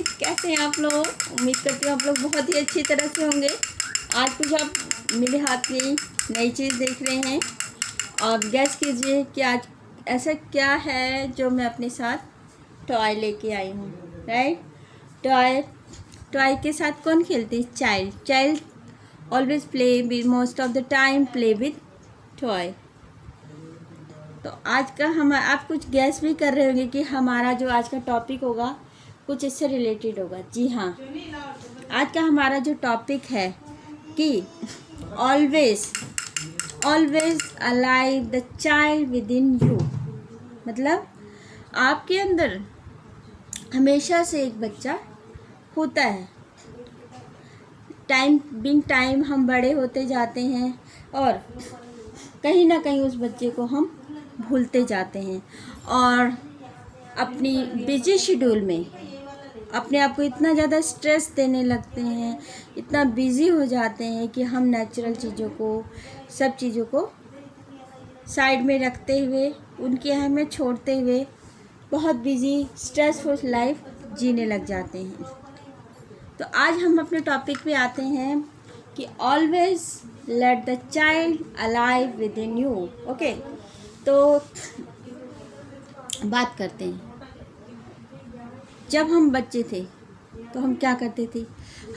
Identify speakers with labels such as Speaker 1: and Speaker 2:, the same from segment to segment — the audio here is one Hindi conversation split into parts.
Speaker 1: कैसे हैं आप लोग। उम्मीद करती हूँ आप लोग बहुत ही अच्छी तरह से होंगे। आज कुछ आप मेरे हाथ में नई चीज़ देख रहे हैं और गैस कीजिए कि आज ऐसा क्या है जो मैं अपने साथ टॉय लेके आई हूँ। राइट, टॉय टॉय के साथ कौन खेलते हैं? Child always play with, most of the time play with toy. तो आज का हम आप कुछ गैस भी कर रहे होंगे कि हमारा जो आज का टॉपिक होगा कुछ इससे रिलेटेड होगा। जी हाँ, आज का हमारा जो टॉपिक है कि always alive the child with in you. मतलब आपके अंदर हमेशा से एक बच्चा होता है। टाइम हम बड़े होते जाते हैं और कहीं ना कहीं उस बच्चे को हम भूलते जाते हैं और अपनी बिजी शेड्यूल में अपने आप को इतना ज़्यादा स्ट्रेस देने लगते हैं, इतना बिज़ी हो जाते हैं कि हम नेचुरल चीज़ों को, सब चीज़ों को साइड में रखते हुए, उनकी अहमियत छोड़ते हुए बहुत बिज़ी स्ट्रेसफुल लाइफ जीने लग जाते हैं। तो आज हम अपने टॉपिक पे आते हैं कि always let the child alive with in you. Okay, तो बात करते हैं। जब हम बच्चे थे तो हम क्या करते थे?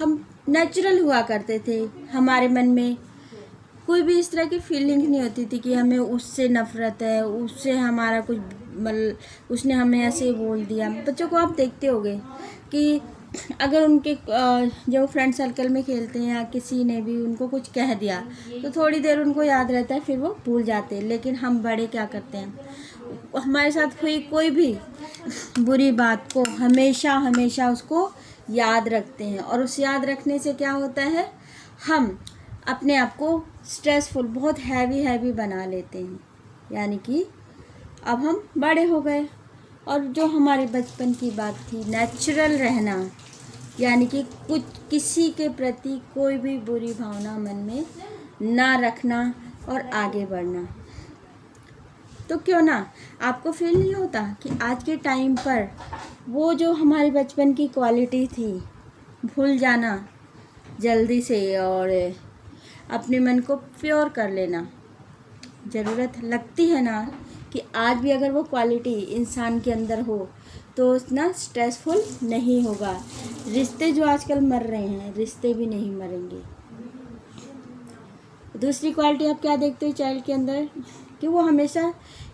Speaker 1: हम नेचुरल हुआ करते थे। हमारे मन में कोई भी इस तरह की फीलिंग नहीं होती थी कि हमें उससे नफ़रत है, उससे हमारा कुछ उसने हमें ऐसे बोल दिया। बच्चों को आप देखते होंगे कि अगर उनके जो फ्रेंड सर्कल में खेलते हैं या किसी ने भी उनको कुछ कह दिया तो थोड़ी देर उनको याद रहता है, फिर वो भूल जाते हैं। लेकिन हम बड़े क्या करते हैं? हमारे साथ हुई कोई भी बुरी बात को हमेशा उसको याद रखते हैं और उस याद रखने से क्या होता है, हम अपने आप को स्ट्रेसफुल, बहुत हैवी बना लेते हैं। यानी कि अब हम बड़े हो गए और जो हमारे बचपन की बात थी, नेचुरल रहना, यानी कि कुछ किसी के प्रति कोई भी बुरी भावना मन में ना रखना और आगे बढ़ना। तो क्यों ना आपको फील नहीं होता कि आज के टाइम पर वो जो हमारे बचपन की क्वालिटी थी, भूल जाना जल्दी से और अपने मन को प्योर कर लेना, ज़रूरत लगती है ना कि आज भी अगर वो क्वालिटी इंसान के अंदर हो तो इतना स्ट्रेसफुल नहीं होगा। रिश्ते जो आजकल मर रहे हैं, रिश्ते भी नहीं मरेंगे। दूसरी क्वालिटी आप क्या देखते हो चाइल्ड के अंदर? कि वो हमेशा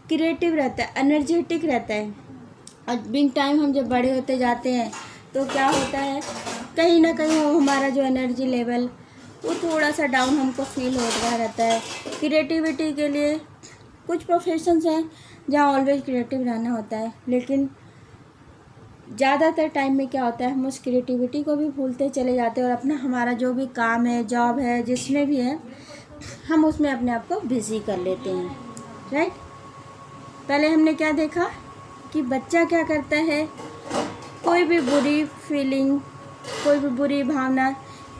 Speaker 1: क्रिएटिव रहता है, एनर्जेटिक रहता है। और बिन टाइम हम जब बड़े होते जाते हैं तो क्या होता है, कहीं ना कहीं वो हमारा जो एनर्जी लेवल वो थोड़ा सा डाउन हमको फील होता रहता है। क्रिएटिविटी के लिए कुछ प्रोफेशंस हैं जहाँ ऑलवेज क्रिएटिव रहना होता है, लेकिन ज़्यादातर टाइम में क्या होता है, हम उस क्रिएटिविटी को भी भूलते चले जाते हैं और अपना हमारा जो भी काम है, जॉब है, जिसमें भी है, हम उसमें अपने आप को बिज़ी कर लेते हैं। राइट, पहले हमने क्या देखा कि बच्चा क्या करता है, कोई भी बुरी फीलिंग, कोई भी बुरी भावना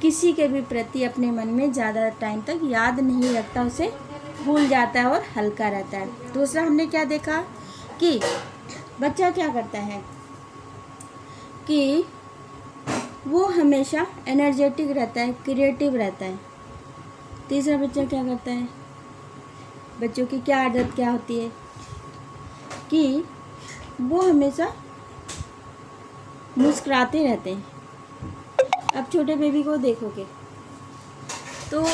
Speaker 1: किसी के भी प्रति अपने मन में ज़्यादा टाइम तक याद नहीं रखता, उसे भूल जाता है और हल्का रहता है। दूसरा हमने क्या देखा कि बच्चा क्या करता है कि वो हमेशा एनर्जेटिक रहता है, क्रिएटिव रहता है। तीसरा बच्चा क्या करता है, बच्चों की क्या आदत क्या होती है कि वो हमेशा मुस्कुराते रहते हैं। अब छोटे बेबी को देखोगे तो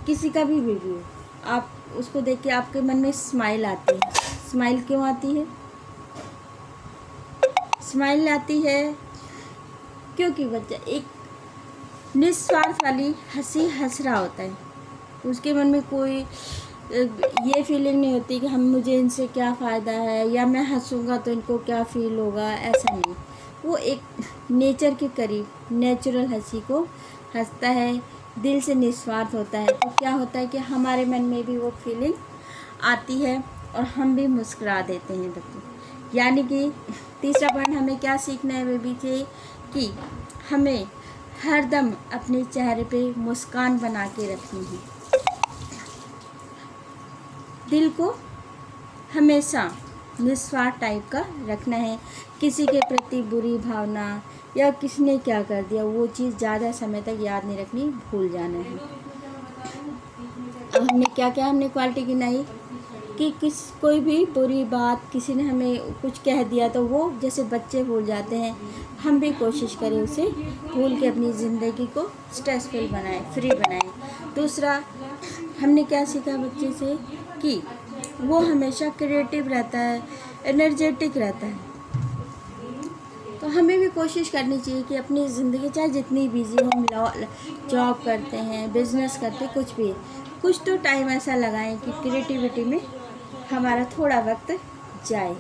Speaker 1: किसी का भी बेबी हो, आप उसको देख के आपके मन में स्माइल आती है। स्माइल क्यों आती है? स्माइल आती है क्योंकि बच्चा एक निस्वार्थ वाली हंसी हंस रहा होता है। उसके मन में कोई ये फीलिंग नहीं होती कि मुझे इनसे क्या फ़ायदा है या मैं हंसूंगा तो इनको क्या फील होगा, ऐसा नहीं। वो एक नेचर के करीब नेचुरल हंसी को हंसता है, दिल से निस्वार्थ होता है। तो क्या होता है कि हमारे मन में भी वो फीलिंग आती है और हम भी मुस्कुरा देते हैं बच्चे। यानी कि तीसरा पॉइंट हमें क्या सीखना है बेबी से कि हमें हरदम अपने चेहरे पे मुस्कान बना के रखनी है। दिल को हमेशा निस्वार्थ टाइप का रखना है। किसी के प्रति बुरी भावना या किसने क्या कर दिया वो चीज़ ज़्यादा समय तक याद नहीं रखनी, भूल जाना है। अब हमने क्या क्या हमने क्वालिटी गिनाई कि कोई भी बुरी बात किसी ने हमें कुछ कह दिया तो वो जैसे बच्चे भूल जाते हैं, हम भी कोशिश करें उसे भूल के अपनी ज़िंदगी को स्ट्रेसफुल बनाएं, फ्री बनाएं। दूसरा हमने क्या सीखा बच्चे से कि वो हमेशा क्रिएटिव रहता है, एनर्जेटिक रहता है। तो हमें भी कोशिश करनी चाहिए कि अपनी ज़िंदगी चाहे जितनी बिजी हो, हम जॉब करते हैं, बिजनेस करते हैं, कुछ भी, कुछ तो टाइम ऐसा लगाएं कि क्रिएटिविटी में हमारा थोड़ा वक्त जाए।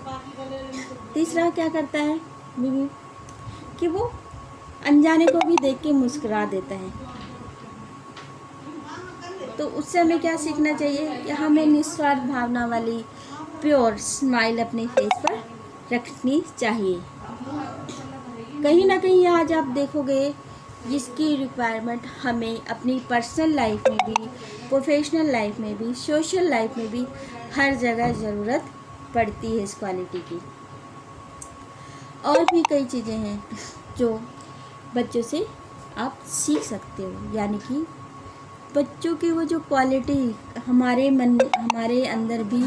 Speaker 1: तीसरा क्या करता है बीवी कि वो अनजाने को भी देख के मुस्कुरा देता है। तो उससे हमें क्या सीखना चाहिए कि हमें निस्वार्थ भावना वाली प्योर स्माइल अपने फेस पर रखनी चाहिए। कहीं ना कहीं आज आप देखोगे जिसकी रिक्वायरमेंट हमें अपनी पर्सनल लाइफ में भी, प्रोफेशनल लाइफ में भी, सोशल लाइफ में भी हर जगह ज़रूरत पड़ती है इस क्वालिटी की। और भी कई चीज़ें हैं जो बच्चों से आप सीख सकते हो, यानी कि बच्चों की वो जो क्वालिटी हमारे अंदर भी,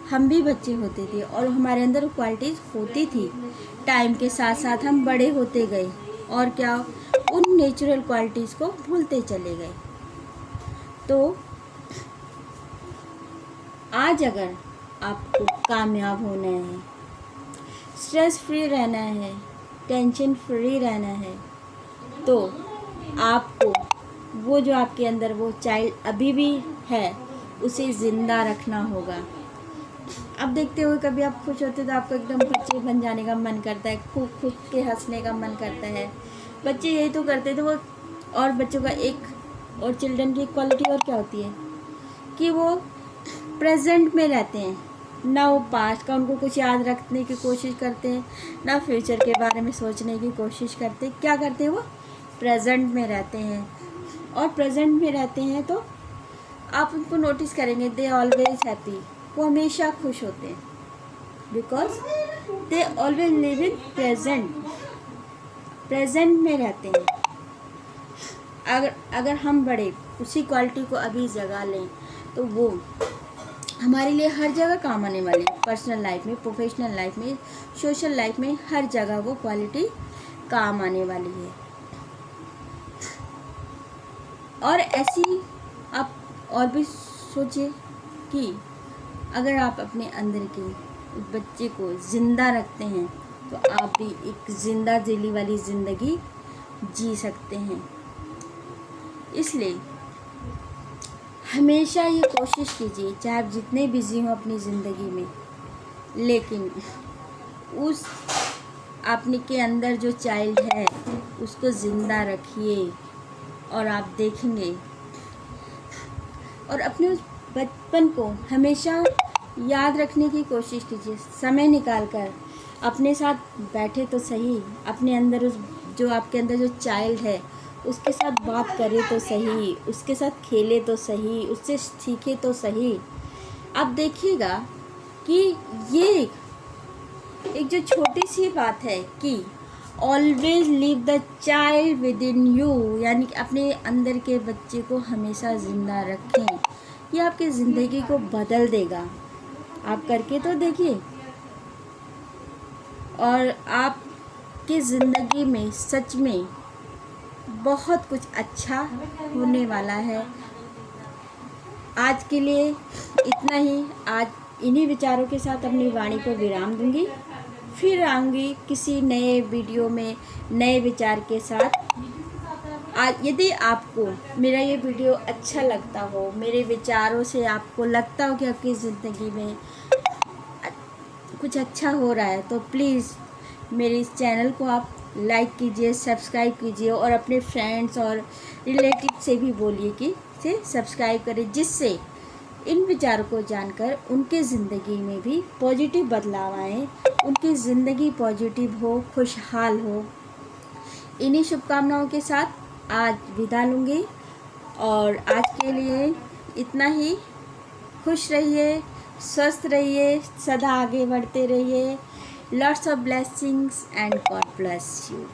Speaker 1: हम भी बच्चे होते थे और हमारे अंदर क्वालिटीज़ होती थी। टाइम के साथ साथ हम बड़े होते गए और क्या उन नेचुरल क्वालिटीज़ को भूलते चले गए। तो आज अगर आपको कामयाब होना है, स्ट्रेस फ्री रहना है, टेंशन फ्री रहना है, तो आपको वो जो आपके अंदर वो चाइल्ड अभी भी है उसे ज़िंदा रखना होगा। अब देखते हो कभी आप खुश होते तो आपको एकदम बच्चे बन जाने का मन करता है, खूब खुद के हंसने का मन करता है। बच्चे यही तो करते थे वो। और बच्चों का एक और चिल्ड्रन की क्वालिटी और क्या होती है कि वो प्रेजेंट में रहते हैं, ना वो पास्ट का उनको कुछ याद रखने की कोशिश करते हैं, ना फ्यूचर के बारे में सोचने की कोशिश करते। क्या करते हैं वो प्रेजेंट में रहते हैं। और प्रेजेंट में रहते हैं तो आप उनको नोटिस करेंगे, दे ऑलवेज हैप्पी, वो हमेशा खुश होते हैं, because they always live in present में रहते हैं। अगर हम बड़े उसी क्वालिटी को अभी जगा लें तो वो हमारे लिए हर जगह काम आने वाली है। पर्सनल लाइफ में, प्रोफेशनल लाइफ में, सोशल लाइफ में, हर जगह वो क्वालिटी काम आने वाली है। और ऐसी आप और भी सोचिए कि अगर आप अपने अंदर के बच्चे को ज़िंदा रखते हैं तो आप भी एक ज़िंदा दिली वाली ज़िंदगी जी सकते हैं। इसलिए हमेशा ये कोशिश कीजिए, चाहे आप जितने बिज़ी हों अपनी ज़िंदगी में, लेकिन उस आपने के अंदर जो चाइल्ड है उसको ज़िंदा रखिए और आप देखेंगे। और अपने उस बचपन को हमेशा याद रखने की कोशिश कीजिए। समय निकाल कर अपने साथ बैठे तो सही, अपने अंदर उस जो आपके अंदर जो चाइल्ड है उसके साथ बात करे तो सही, उसके साथ खेले तो सही, उससे सीखे तो सही। आप देखिएगा कि ये एक जो छोटी सी बात है कि always leave the child with in you, यानी कि अपने अंदर के बच्चे को हमेशा ज़िंदा रखें, ये आपकी ज़िंदगी को बदल देगा। आप करके तो देखिए और आपकी ज़िंदगी में सच में बहुत कुछ अच्छा होने वाला है। आज के लिए इतना ही। आज इन्हीं विचारों के साथ अपनी वाणी को विराम दूंगी। फिर आऊँगी किसी नए वीडियो में नए विचार के साथ। आज यदि आपको मेरा ये वीडियो अच्छा लगता हो, मेरे विचारों से आपको लगता हो कि आपकी ज़िंदगी में कुछ अच्छा हो रहा है, तो प्लीज़ मेरे इस चैनल को आप लाइक कीजिए, सब्सक्राइब कीजिए और अपने फ्रेंड्स और रिलेटिव से भी बोलिए कि इसे सब्सक्राइब करें, जिससे इन विचारों को जानकर उनके ज़िंदगी में भी पॉजिटिव बदलाव आए, उनकी ज़िंदगी पॉजिटिव हो, खुशहाल हो। इन्हीं शुभकामनाओं के साथ आज विदा लूँगी और आज के लिए इतना ही। खुश रहिए, स्वस्थ रहिए, सदा आगे बढ़ते रहिए। Lots of blessings and God bless you.